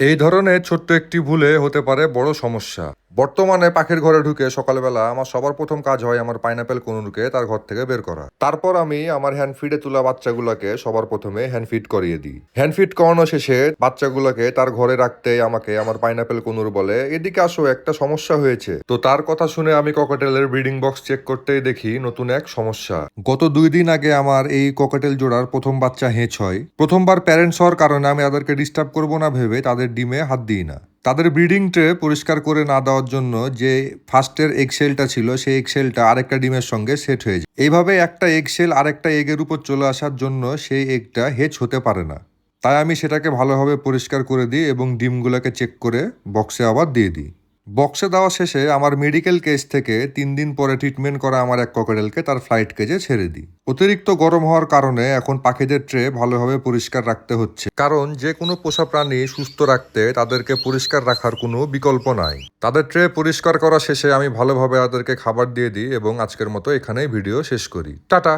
এই ধরনের ছোট্ট একটি ভুলে হতে পারে বড় সমস্যা। বর্তমানে পাখির ঘরে ঢুকে সকালবেলা আমার সবার প্রথম কাজ হয় আমার পাইনাপেল কনুরকে তার ঘর থেকে বের করা। তারপর আমি আমার হ্যান্ড ফিডে তোলা বাচ্চাগুলোকে সবার প্রথমে হ্যান্ড ফিড করিয়ে দিই। হ্যান্ড ফিড করানো শেষে বাচ্চাগুলোকে তার ঘরে রাখতে আমাকে আমার পাইনাপেল কনুর বলে, এদিকে আসো, একটা সমস্যা হয়েছে। তো তার কথা শুনে আমি ককাটেলের ব্রিডিং বক্স চেক করতেই দেখি নতুন এক সমস্যা। গত 2 দিন আগে আমার এই ককাটেল জোড়ার প্রথম বাচ্চা হেঁচ হয়। প্রথমবার প্যারেন্টস হওয়ার কারণে আমি তাদেরকে ডিস্টার্ব করবো না ভেবে তাদের ডিমে হাত দিই না। তাদের ব্রিডিং ট্রে পরিষ্কার করে না দেওয়ার জন্য যে ফার্স্টের এগশেলটা ছিল সেই এগশেলটা আরেকটা ডিমের সঙ্গে সেট হয়ে যায়। এইভাবে একটা এগশেল আরেকটা এগের উপর চলে আসার জন্য সেই এগটা হেচ হতে পারে না। তাই আমি সেটাকে ভালোভাবে পরিষ্কার করে দিই এবং ডিমগুলোকে চেক করে বক্সে আবার দিয়ে দিই। বক্সে দেওয়া শেষে আমার মেডিকেল কেজ থেকে 3 দিন পরে ট্রিটমেন্ট করা আমার এক ককটেলকে তার ফ্লাইট কেজে ছেড়ে দিই। অতিরিক্ত গরম হওয়ার কারণে এখন পাখিদের ট্রে ভালোভাবে পরিষ্কার রাখতে হচ্ছে, কারণ যে কোনো পোষা প্রাণী সুস্থ রাখতে তাদেরকে পরিষ্কার রাখার কোনো বিকল্প নাই। তাদের ট্রে পরিষ্কার করা শেষে আমি ভালোভাবে তাদেরকে খাবার দিয়ে দিই এবং আজকের মতো এখানেই ভিডিও শেষ করি। টাটা।